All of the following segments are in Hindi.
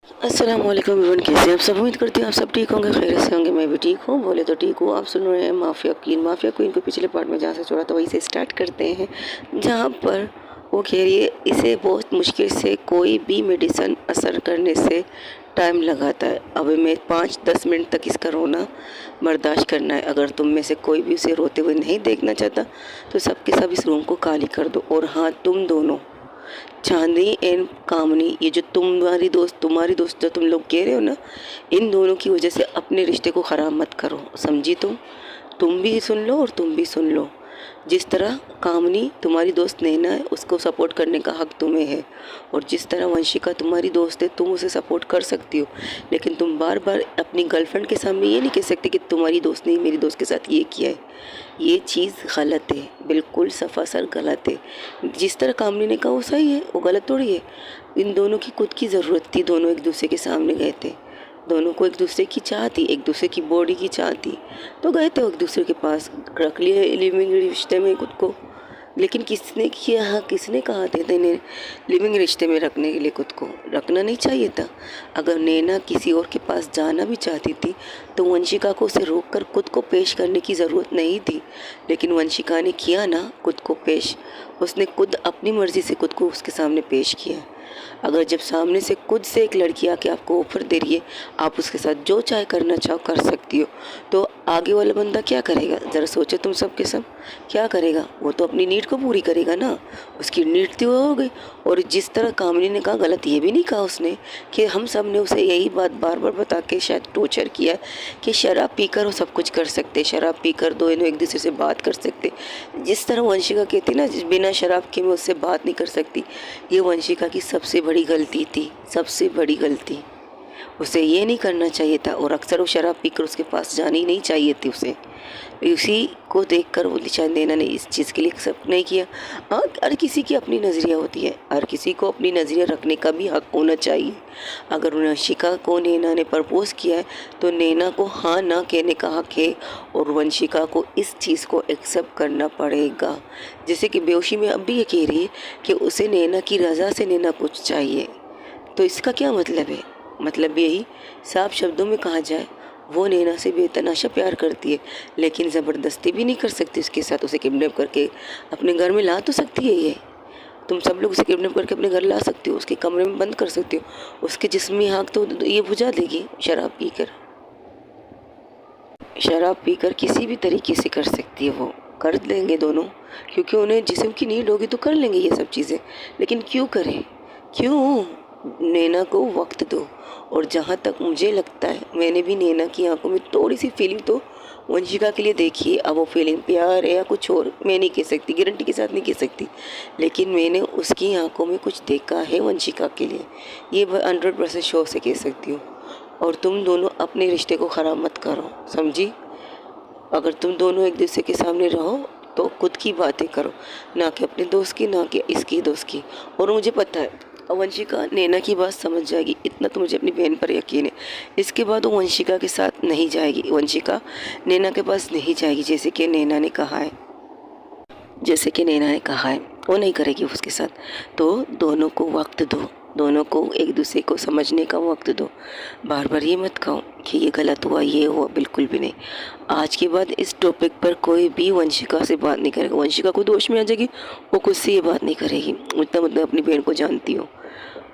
अस्सलाम वालेकुम एवरीवन, कैसे हैं आप सब। उम्मीद करती हूँ आप सब ठीक होंगे, खैरियत से होंगे। मैं भी ठीक हूँ, बोले तो ठीक हूँ। आप सुन रहे हैं माफिया क्वीन को। पिछले पार्ट में जहाँ से छोड़ा था वहीं से स्टार्ट करते हैं, जहाँ पर वो कह रही है इसे बहुत मुश्किल से कोई भी मेडिसिन असर करने से टाइम लगाता है। अब मैं 5-10 मिनट तक इसका रोना बर्दाश्त करना है। अगर तुम में से कोई भी उसे रोते हुए नहीं देखना चाहता तो सबके सब इस रूम को खाली कर दो। और हाँ, तुम दोनों चांदनी एंड कामनी, ये जो तुम्हारी दोस्त जो तुम लोग कह रहे हो ना, इन दोनों की वजह से अपने रिश्ते को ख़राब मत करो, समझी। तुम भी सुन लो और तुम भी सुन लो। जिस तरह कामनी तुम्हारी दोस्त नैना है, उसको सपोर्ट करने का हक तुम्हें है। और जिस तरह वंशिका तुम्हारी दोस्त है, तुम उसे सपोर्ट कर सकती हो। लेकिन तुम बार बार अपनी गर्लफ्रेंड के सामने ये नहीं कह सकते कि तुम्हारी दोस्त ने मेरी दोस्त के साथ ये किया है। ये चीज़ गलत है, बिल्कुल सफासर गलत है। जिस तरह कामनी ने कहा वो सही है, वो गलत थोड़ी है। इन दोनों की खुद की ज़रूरत थी, दोनों एक दूसरे के सामने गए थे। दोनों को एक दूसरे की चाह थी, एक दूसरे की बॉडी की चाह थी, तो गए थे एक दूसरे के पास, रख लिए लिविंग रिश्ते में खुद को। लेकिन किसने किया, हाँ किसने कहा था इन्हें लिविंग रिश्ते में रखने के लिए? खुद को रखना नहीं चाहिए था। अगर नैना किसी और के पास जाना भी चाहती थी तो वंशिका को उसे रोक कर खुद को पेश करने की ज़रूरत नहीं थी। लेकिन वंशिका ने किया ना खुद को पेश, उसने खुद अपनी मर्ज़ी से खुद को उसके सामने पेश किया। अगर जब सामने से खुद से एक लड़की आके आपको ऑफर दे रही है, आप उसके साथ जो चाहे करना चाहो कर सकती हो, तो आगे वाला बंदा क्या करेगा? ज़रा सोचो तुम सब के सब, क्या करेगा? वो तो अपनी नीड को पूरी करेगा ना, उसकी नीड थी वो हो गई। और जिस तरह कामनी ने कहा, गलत ये भी नहीं कहा उसने कि हम सब ने उसे यही बात बार बार बता के शायद टॉर्चर किया कि शराब पीकर वो सब कुछ कर सकते, शराब पीकर दोनों एक दूसरे से बात कर सकते। जिस तरह वंशिका कहती ना, बिना शराब के मैं उससे बात नहीं कर सकती, ये वंशिका की सबसे बड़ी गलती थी, सबसे बड़ी गलती। उसे ये नहीं करना चाहिए था, और अक्सर वो शराब पीकर उसके पास जानी नहीं चाहिए थी उसे। उसी को देखकर वो शायद नैना ने इस चीज़ के लिए एक्सेप्ट नहीं किया। हाँ, हर किसी की अपनी नज़रिया होती है, हर किसी को अपनी नज़रिया रखने का भी हक होना चाहिए। अगर वंशिका को नैना ने प्रपोज किया है तो नैना को हाँ ना कहने का हक है, और वंशिका को इस चीज़ को एक्सेप्ट करना पड़ेगा। जैसे कि बेहोशी में अब भी ये कह रही है कि उसे नैना की रज़ा से नैना कुछ चाहिए, तो इसका क्या मतलब है? मतलब यही, साफ शब्दों में कहा जाए, वो नैना से बेतनाशा प्यार करती है, लेकिन ज़बरदस्ती भी नहीं कर सकती उसके साथ। उसे किडनैप करके अपने घर में ला तो सकती है ये, तुम सब लोग उसे किडनैप करके अपने घर ला सकती हो, उसके कमरे में बंद कर सकती हो, उसके जिस्मी आग तो ये बुझा देगी। शराब पीकर किसी भी तरीके से कर सकती है, वो कर लेंगे दोनों, क्योंकि उन्हें जिस्म की नीड होगी तो कर लेंगे ये सब चीज़ें। लेकिन क्यों करें? क्यों? नैना को वक्त दो। और जहाँ तक मुझे लगता है, मैंने भी नैना की आंखों में थोड़ी सी फीलिंग तो वंशिका के लिए देखी है। अब वो फीलिंग प्यार है या कुछ और मैं नहीं कह सकती, गारंटी के साथ नहीं कह सकती, लेकिन मैंने उसकी आंखों में कुछ देखा है वंशिका के लिए, ये 100% श्योर से कह सकती हूँ। और तुम दोनों अपने रिश्ते को ख़राब मत करो, समझी। अगर तुम दोनों एक दूसरे के सामने रहो तो खुद की बातें करो, ना कि अपने दोस्त की, ना कि इसकी दोस्त की। और मुझे पता है वंशिका नैना की बात समझ जाएगी, इतना तो मुझे अपनी बहन पर यकीन है। इसके बाद वो वंशिका के साथ नहीं जाएगी, वंशिका नैना के पास नहीं जाएगी, जैसे कि नैना ने कहा है वो नहीं करेगी उसके साथ। तो दोनों को वक्त दो, दोनों को एक दूसरे को समझने का वक्त दो। बार बार ये मत कहो कि ये गलत हुआ, ये हुआ, बिल्कुल भी नहीं। आज के बाद इस टॉपिक पर कोई भी वंशिका से बात नहीं करेगा। वंशिका को दोष में आ जाएगी, वो खुद से ये बात नहीं करेगी। उतना मतलब अपनी बहन को जानती हो।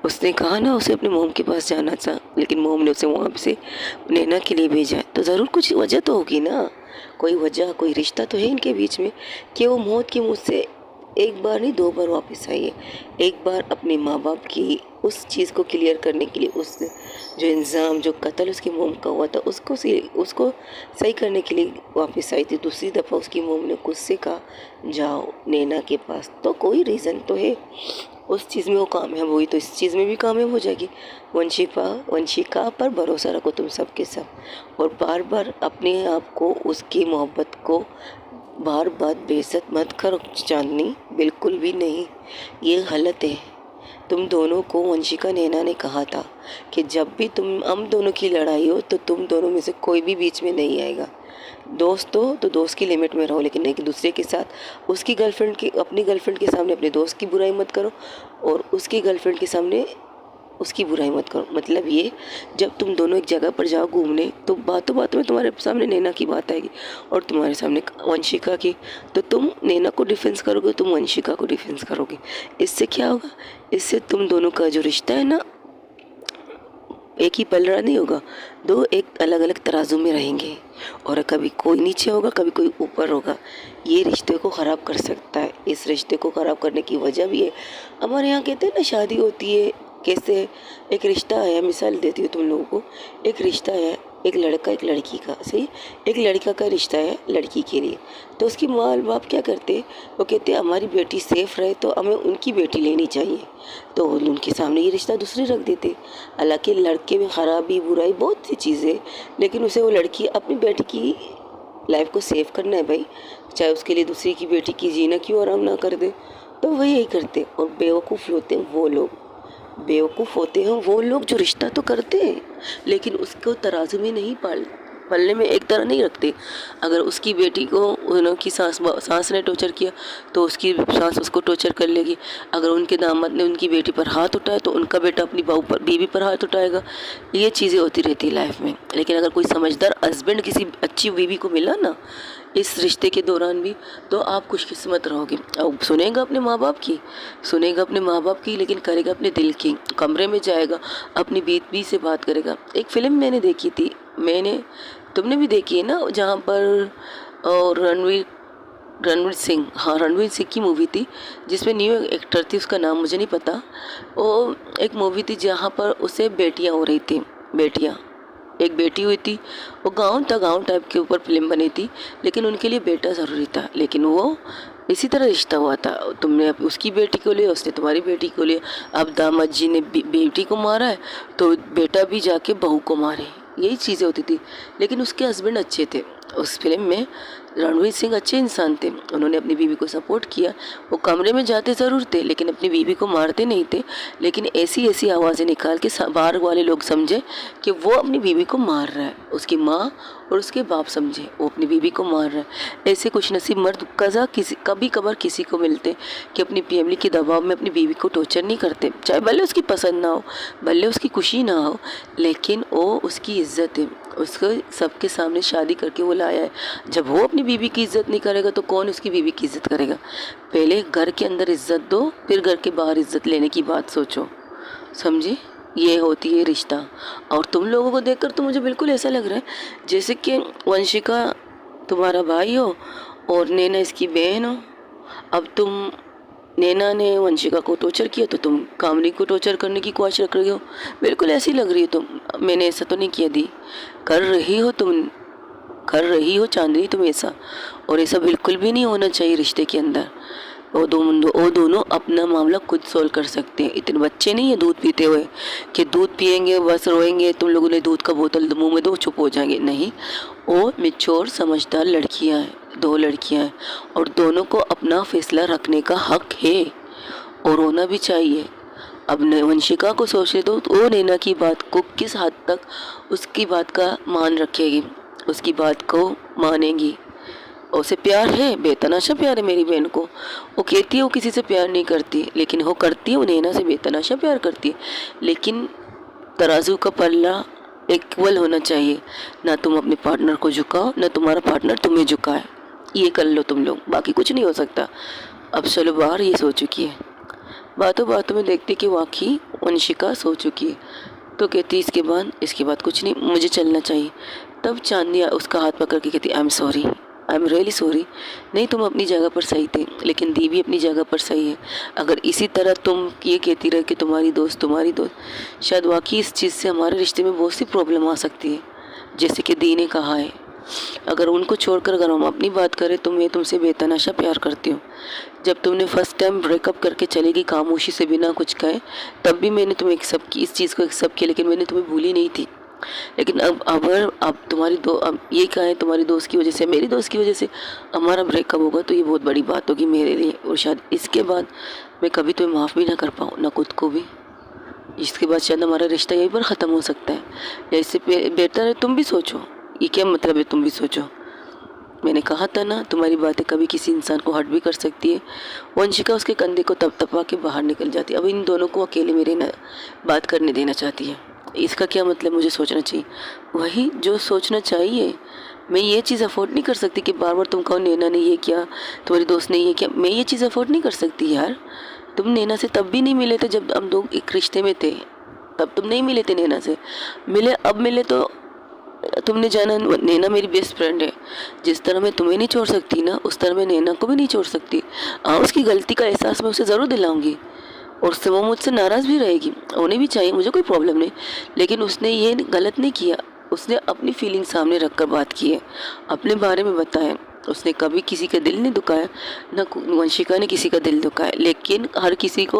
उसने कहा ना उसे अपने मोम के पास जाना था, लेकिन मोम ने उसे वहाँ से नैना के लिए भेजा है, तो ज़रूर कुछ वजह तो होगी ना, कोई वजह, कोई रिश्ता तो है इनके बीच में, कि वो मौत के मुँह से एक बार नहीं 2 बार वापस आई है। एक बार अपने माँ बाप की उस चीज़ को क्लियर करने के लिए, उस जो इल्ज़ाम, जो कत्ल उसकी मोम का हुआ था, उसको सही करने के लिए वापस आई थी। दूसरी दफ़ा उसकी मोम ने खुद से कहा जाओ नैना के पास, तो कोई रीज़न तो है। उस चीज़ में वो कामयाब हुई तो इस चीज़ में भी कामयाब हो जाएगी। वंशिका पर भरोसा रखो तुम सब के सब, और बार बार अपने आप को, उसकी मोहब्बत को बार बार बेइज्जत मत करो चांदनी, बिल्कुल भी नहीं, ये गलत है। तुम दोनों को वंशिका नैना ने कहा था कि जब भी हम दोनों की लड़ाई हो तो तुम दोनों में से कोई भी बीच में नहीं आएगा। दोस्त हो तो दोस्त की लिमिट में रहो, लेकिन एक दूसरे के साथ अपनी गर्लफ्रेंड के सामने अपने दोस्त की बुराई मत करो, और उसकी गर्लफ्रेंड के सामने उसकी बुराई मत करो। मतलब ये, जब तुम दोनों एक जगह पर जाओ घूमने तो बातों बातों में तुम्हारे सामने नैना की बात आएगी और तुम्हारे सामने वंशिका की, तो तुम नैना को डिफेंस करोगे, तुम वंशिका को डिफेंस करोगे। इससे क्या होगा, इससे तुम दोनों का जो रिश्ता है ना, एक ही पलड़ा नहीं होगा, दो एक अलग अलग तराजू में रहेंगे और कभी कोई नीचे होगा कभी कोई ऊपर होगा। ये रिश्ते को ख़राब कर सकता है। इस रिश्ते को ख़राब करने की वजह भी है, हमारे यहाँ कहते हैं ना शादी होती है कैसे, एक रिश्ता है, मिसाल देती हूँ तुम लोगों को, एक रिश्ता है एक लड़का एक लड़की का, सही, एक लड़का का रिश्ता है लड़की के लिए, तो उसकी माँ बाप क्या करते हैं, वो कहते हैं हमारी बेटी सेफ रहे तो हमें उनकी बेटी लेनी चाहिए, तो उनके सामने ये रिश्ता दूसरे रख देते। हालांकि लड़के में खराबी बुराई बहुत सी चीज़ें, लेकिन उसे वो लड़की अपनी बेटी की लाइफ को सेव करना है भाई, चाहे उसके लिए दूसरी की बेटी की जीना क्यों आराम ना कर दे, तो वही यही करते। और बेवकूफ़ होते हैं वो लोग, बेवकूफ़ होते हैं वो लोग जो रिश्ता तो करते हैं लेकिन उसको तराजू में नहीं पलने में एक तरह नहीं रखते। अगर उसकी बेटी को उनकी सास ने टॉर्चर किया तो उसकी सास उसको टॉर्चर कर लेगी, अगर उनके दामाद ने उनकी बेटी पर हाथ उठाया तो उनका बेटा अपनी बहू पर बीवी पर हाथ उठाएगा। ये चीज़ें होती रहती है लाइफ में। लेकिन अगर कोई समझदार हस्बैंड किसी अच्छी बीवी को मिला ना इस रिश्ते के दौरान भी, तो आप खुशकिस्मत रहोगे। अब सुनेगा अपने माँ बाप की, सुनेगा अपने माँ बाप की, लेकिन करेगा अपने दिल की। कमरे में जाएगा अपनी बीवी से बात करेगा। एक फ़िल्म मैंने देखी थी, तुमने भी देखी है ना, जहाँ पर और रणवीर सिंह, हाँ रणवीर सिंह की मूवी थी जिसमें न्यू एक्टर थी, उसका नाम मुझे नहीं पता। वो एक मूवी थी जहाँ पर उसे बेटियाँ हो रही थी, बेटियाँ, एक बेटी हुई थी, वो गांव था, गांव टाइप के ऊपर फिल्म बनी थी, लेकिन उनके लिए बेटा ज़रूरी था। लेकिन वो इसी तरह रिश्ता हुआ था, तुमने उसकी बेटी को लिया, उसने तुम्हारी बेटी को लिया। अब दामाद जी ने बेटी को मारा है तो बेटा भी जाके बहू को मारे, यही चीज़ें होती थी। लेकिन उसके हस्बैंड अच्छे थे, उस फिल्म में रणवीर सिंह अच्छे इंसान थे, उन्होंने अपनी बीवी को सपोर्ट किया। वो कमरे में जाते ज़रूर थे लेकिन अपनी बीवी को मारते नहीं थे, लेकिन ऐसी ऐसी आवाज़ें निकाल के बाहर वाले लोग समझे कि वो अपनी बीवी को मार रहा है, उसकी माँ और उसके बाप समझे वो अपनी बीवी को मार रहा है। ऐसे कुछ नसीब मर्द कभी कभार किसी को मिलते कि अपनी फैमिली के दबाव में अपनी बीवी को टॉर्चर नहीं करते, चाहे भले उसकी पसंद ना हो, भले उसकी खुशी ना हो, लेकिन वो उसकी इज्जत है, उसको सबके सामने शादी करके वो लाया है। जब वो अपनी बीवी की इज्जत नहीं करेगा तो कौन उसकी बीवी की इज्जत करेगा। पहले घर के अंदर इज्जत दो, फिर घर के बाहर इज्जत लेने की बात सोचो, समझे। ये होती है रिश्ता। और तुम लोगों को देखकर तो मुझे बिल्कुल ऐसा लग रहा है जैसे कि वंशिका तुम्हारा भाई हो और नैना इसकी बहन हो। अब तुम, नैना ने वंशिका को टॉर्चर किया तो तुम कामनी को टॉर्चर करने की ख्वाहिश रख रही हो, बिल्कुल ऐसी लग रही है तुम। मैंने ऐसा तो नहीं किया दी, कर रही हो चांदनी तुम ऐसा, और ऐसा बिल्कुल भी नहीं होना चाहिए रिश्ते के अंदर। वो दोनों अपना मामला खुद सोल्व कर सकते हैं। इतने बच्चे नहीं है दूध पीते हुए कि दूध पिएंगे बस रोएंगे, तुम लोगों ने दूध का बोतल मुंह में दो चुप हो जाएंगे, नहीं। वो मैच्योर समझदार लड़कियां हैं, दो लड़कियां हैं और दोनों को अपना फैसला रखने का हक है और होना भी चाहिए। अब वंशिका को सोचने दो तो वो नैना की बात को किस हद तक उसकी बात का मान रखेगी, उसकी बात को मानेगी। उसे प्यार है, बेतनाशा प्यार है मेरी बहन को। वो कहती है वो किसी से प्यार नहीं करती, लेकिन वो करती है, वो नैना से बेतनाशा प्यार करती है। लेकिन तराजू का पल्ला इक्वल होना चाहिए, ना तुम अपने पार्टनर को झुकाओ ना तुम्हारा पार्टनर तुम्हें झुकाए। ये कर लो तुम लोग, बाकी कुछ नहीं हो सकता। अब चलो बाहर ये सो चुकी है, बातों बातों में देखती कि वाकई वंशिका सो चुकी है, तो कहती इसके बाद कुछ नहीं, मुझे चलना चाहिए। तब चांदनी उसका हाथ पकड़ के कहती आई एम रियली सॉरी। नहीं, तुम अपनी जगह पर सही थे, लेकिन दी भी अपनी जगह पर सही है। अगर इसी तरह तुम ये कहती रहे कि तुम्हारी दोस्त, शायद वाकई इस चीज़ से हमारे रिश्ते में बहुत सी प्रॉब्लम आ सकती है। जैसे कि दी ने कहा है, अगर उनको छोड़कर अगर हम अपनी बात करें तो मैं तुमसे बेतनाशा प्यार करती हूँ। जब तुमने फर्स्ट टाइम ब्रेकअप करके चली गई खामोशी से बिना कुछ कहे, तब भी मैंने तुम्हें एक्सेप्ट की, इस चीज़ को एक्सेप्ट किया, लेकिन मैंने तुम्हें भूली नहीं थी। लेकिन अब ये कहें तुम्हारी दोस्त की वजह से, मेरी दोस्त की वजह से हमारा ब्रेकअप होगा तो ये बहुत बड़ी बात होगी मेरे लिए, और शायद इसके बाद मैं कभी तुम्हें माफ़ भी ना कर पाऊँ, ना खुद को भी। इसके बाद शायद हमारा रिश्ता यहीं पर ख़त्म हो सकता है, या इससे बेहतर है तुम भी सोचो। ये क्या मतलब है तुम भी सोचो? मैंने कहा था ना, तुम्हारी बातें कभी किसी इंसान को हर्ट भी कर सकती है। वंशिका उसके कंधे को तपतपा के बाहर निकल जाती है। अब इन दोनों को अकेले मेरे न बात करने देना चाहती है। इसका क्या मतलब, मुझे सोचना चाहिए। वही जो सोचना चाहिए। मैं ये चीज़ अफोर्ड नहीं कर सकती कि बार बार तुम कहो नैना ने ये किया, तुम्हारी दोस्त ने ये किया। मैं ये चीज़ अफोर्ड नहीं कर सकती यार। तुम नैना से तब भी नहीं मिले थे जब हम लोग एक रिश्ते में थे, तब तुम नहीं मिले थे नैना से। मिले, अब मिले तो तुमने जाना नैना मेरी बेस्ट फ्रेंड है। जिस तरह मैं तुम्हें नहीं छोड़ सकती ना, उस तरह मैं नैना को भी नहीं छोड़ सकती। हाँ, उसकी गलती का एहसास मैं उसे ज़रूर दिलाऊंगी और उससे वो मुझसे नाराज़ भी रहेगी, होनी भी चाहिए, मुझे कोई प्रॉब्लम नहीं। लेकिन उसने ये गलत नहीं किया। उसने अपनी फीलिंग सामने रख कर बात की है, अपने बारे में बताया। उसने कभी किसी का दिल नहीं दुखाया, ना वंशिका ने किसी का दिल दुखाया। लेकिन हर किसी को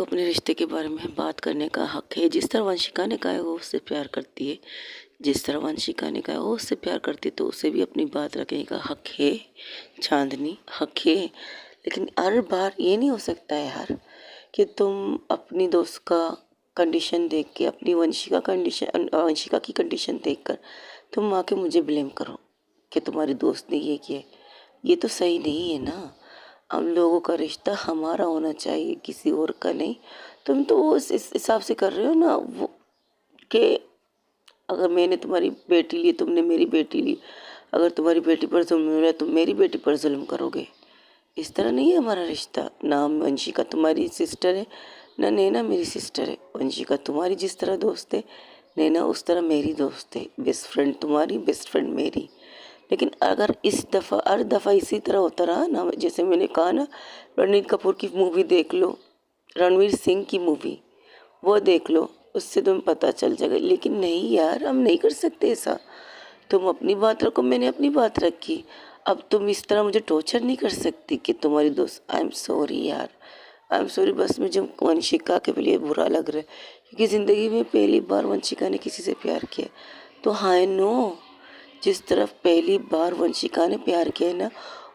अपने रिश्ते के बारे में बात करने का हक है। जिस तरह वंशिका ने कहा है वो उससे प्यार करती है, जिस तरह वंशिका ने कहा वो उससे प्यार करती है, तो उसे भी अपनी बात रखने का हक है चांदनी, हक है। लेकिन हर बार ये नहीं हो सकता है यार कि तुम अपनी दोस्त का कंडीशन देख के, अपनी वंशिका की कंडीशन देखकर तुम आके मुझे ब्लेम करो कि तुम्हारी दोस्त ने ये किया। ये तो सही नहीं है ना। हम लोगों का रिश्ता हमारा होना चाहिए, किसी और का नहीं। तुम तो वो इस हिसाब से कर रहे हो ना वो कि अगर मैंने तुम्हारी बेटी ली, तुमने मेरी बेटी ली, अगर तुम्हारी बेटी पर जुल्म हो रहा है तुम मेरी बेटी पर जुल्म करोगे। इस तरह नहीं है हमारा रिश्ता। ना वंशिका तुम्हारी सिस्टर है, ना नैना मेरी सिस्टर है। वंशिका तुम्हारी जिस तरह दोस्त है, नैना उस तरह मेरी दोस्त है। बेस्ट फ्रेंड तुम्हारी, बेस्ट फ्रेंड मेरी। लेकिन अगर इस दफ़ा हर दफ़ा इसी तरह होता रहा ना, जैसे मैंने कहा ना, रणवीर कपूर की मूवी देख लो, रणवीर सिंह की मूवी वो देख लो, उससे तुम्हें पता चल जाएगा। लेकिन नहीं यार, हम नहीं कर सकते ऐसा। तुम अपनी बात रखो, मैंने अपनी बात रखी। अब तुम इस तरह मुझे टॉर्चर नहीं कर सकती कि तुम्हारी दोस्त। आई एम सॉरी यार, आई एम सॉरी। बस मुझे वंशिका के लिए बुरा लग रहा है क्योंकि ज़िंदगी में पहली बार वंशिका ने किसी से प्यार किया। तो हाँ नो, जिस तरफ पहली बार वंशिका ने प्यार किया ना,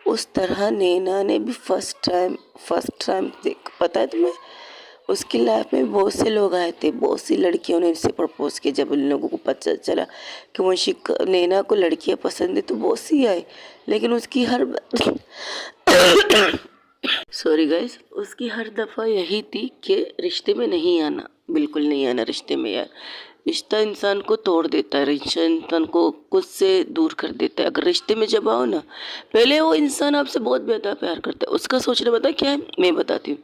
उस तरह नैना ने भी फर्स्ट टाइम देख, पता है तुम्हें, उसकी लाइफ में बहुत से लोग आए थे, बहुत सी लड़कियों ने उससे प्रपोज किया। जब उन लोगों को पता चला कि वंशिका नैना को लड़कियां पसंद है तो बहुत सी आए। लेकिन उसकी हर सॉरी गाइस, उसकी हर दफ़ा यही थी कि रिश्ते में नहीं आना, बिल्कुल नहीं आना रिश्ते में यार। रिश्ता इंसान को तोड़ देता है, रिश्ता इंसान को खुद से दूर कर देता है। अगर रिश्ते में जब आओ ना, पहले वो इंसान आपसे बहुत ज़्यादा प्यार करता है, उसका सोचना पता क्या है, मैं बताती हूँ।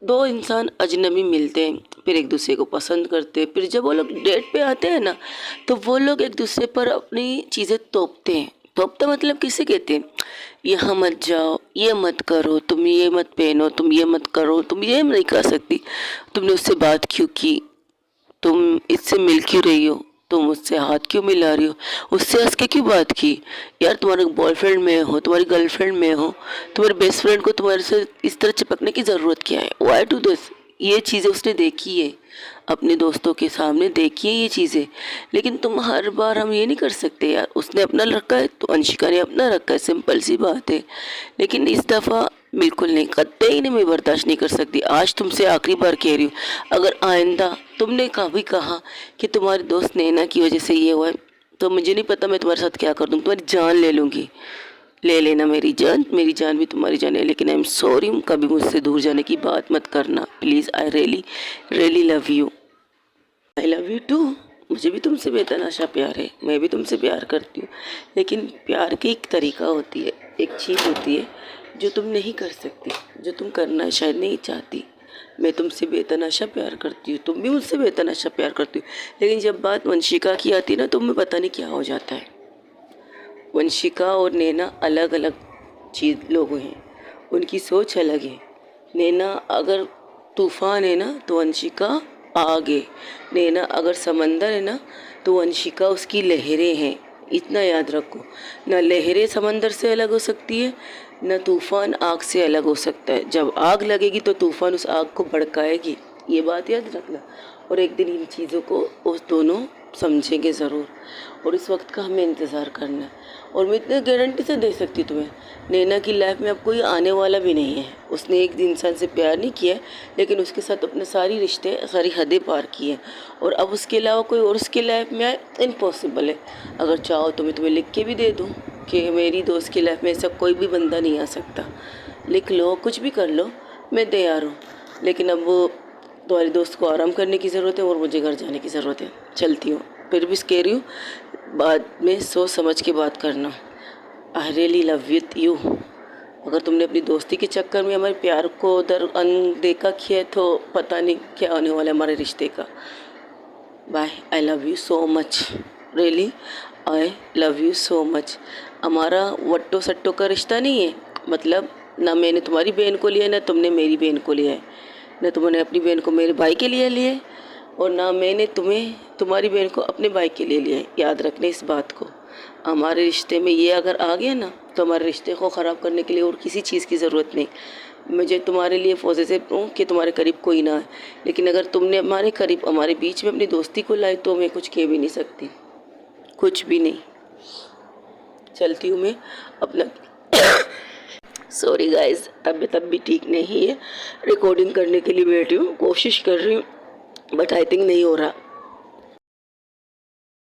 दो इंसान अजनबी मिलते हैं, फिर एक दूसरे को पसंद करते हैं, फिर जब वो लोग डेट पे आते हैं ना, तो वो लोग एक दूसरे पर अपनी चीज़ें थोपते हैं। थोपता मतलब किसे कहते हैं, यहाँ मत जाओ, ये मत करो, तुम ये मत पहनो, तुम ये मत करो, तुम ये नहीं कर सकती, तुमने उससे बात क्यों की, तुम इससे मिल क्यों रही हो, तुम उससे हाथ क्यों मिला रही हो, उससे हंस के क्यों बात की। यार तुम्हारे बॉयफ्रेंड में हो, तुम्हारी गर्लफ्रेंड में हो, तुम्हारे बेस्ट फ्रेंड को तुम्हारे से इस तरह चिपकने की ज़रूरत क्या है। Why to this. ये चीज़ें उसने देखी है, अपने दोस्तों के सामने देखी है ये चीज़ें। लेकिन तुम हर बार, हम ये नहीं कर सकते यार। उसने अपना रखा है तो अंशिका ने अपना रखा है, सिंपल सी बात है। लेकिन इस दफ़ा बिल्कुल नहीं, कतई ही नहीं, मैं बर्दाश्त नहीं कर सकती। आज तुमसे आखिरी बार कह रही हूँ, अगर आइंदा तुमने कभी कहा कि तुम्हारी दोस्त नैना की वजह से ये हुआ है, तो मुझे नहीं पता मैं तुम्हारे साथ क्या कर दूँ, तुम्हारी जान ले लूँगी। ले लेना मेरी जान भी तुम्हारी जान है। लेकिन आई एम सॉरी, कभी मुझसे दूर जाने की बात मत करना please. I really really love you, I love you too. मुझे भी तुमसे बेतहाशा प्यार है, मैं भी तुमसे प्यार करती हूँ। लेकिन प्यार की एक तरीका होती है, एक चीज़ होती है जो तुम नहीं कर सकती, जो तुम करना शायद नहीं चाहती। मैं तुमसे बेतहाशा प्यार करती हूँ, तुम भी मुझसे बेतहाशा प्यार करती हो। लेकिन जब बात वंशिका की आती है ना, तो तुम्हें पता नहीं क्या हो जाता है। वंशिका और नैना अलग अलग चीज़ लोग हैं, उनकी सोच अलग है। नैना अगर तूफान है ना, तो वंशिका आग है। नैना अगर समंदर है ना, तो वंशिका उसकी लहरें हैं। इतना याद रखो, ना लहरें समंदर से अलग हो सकती है, न तूफान आग से अलग हो सकता है। जब आग लगेगी तो तूफान उस आग को भड़काएगी, ये बात याद रखना। और एक दिन इन चीज़ों को उस दोनों समझेंगे ज़रूर, और इस वक्त का हमें इंतज़ार करना है। और मैं इतनी गारंटी से दे सकती हूँ तुम्हें, नैना की लाइफ में अब कोई आने वाला भी नहीं है। उसने एक इंसान से प्यार नहीं किया, लेकिन उसके साथ अपने सारी रिश्ते, सारी हदें पार की हैं, और अब उसके अलावा कोई और उसकी लाइफ में आए, इम्पॉसिबल है। अगर चाहो तो मैं तुम्हें लिख के भी दे दूँ कि मेरी दोस्त की लाइफ में ऐसा कोई भी बंदा नहीं आ सकता। लिख लो, कुछ भी कर लो, मैं तैयार हूँ। लेकिन अब वो तुम्हारी दोस्त को आराम करने की ज़रूरत है और मुझे घर जाने की ज़रूरत है। चलती हूँ। फिर भी कह रही हूँ, बाद में सोच समझ के बात करना। I really love with you. अगर तुमने अपनी दोस्ती के चक्कर में हमारे प्यार को अनदेखा किया है तो पता नहीं क्या होने वाला है हमारे रिश्ते का। Bye. I love you so much, really I love you so much. हमारा वट्टो सट्टो का रिश्ता नहीं है, मतलब ना मैंने तुम्हारी बहन को लिया, ना तुमने मेरी बहन को लिया है, ना तुमने अपनी बहन को मेरे भाई के लिए लिया है, और ना मैंने तुम्हें तुम्हारी बहन को अपने भाई के लिए लिया है। याद रखना इस बात को। हमारे रिश्ते में ये अगर आ गया ना, तो हमारे रिश्ते को ख़राब करने के लिए और किसी चीज़ की ज़रूरत नहीं। मुझे तुम्हारे लिए पॉजिटिव हूँ कि तुम्हारे करीब कोई ना है, लेकिन अगर तुमने हमारे करीब, हमारे बीच में अपनी दोस्ती को लाई, तो मैं कुछ कह भी नहीं सकती, कुछ भी नहीं। चलती हूँ मैं अपना। सॉरी गाइस, तबीयत भी ठीक नहीं है। रिकॉर्डिंग करने के लिए बैठी हूँ, कोशिश कर रही हूँ, बट आई थिंक नहीं हो रहा।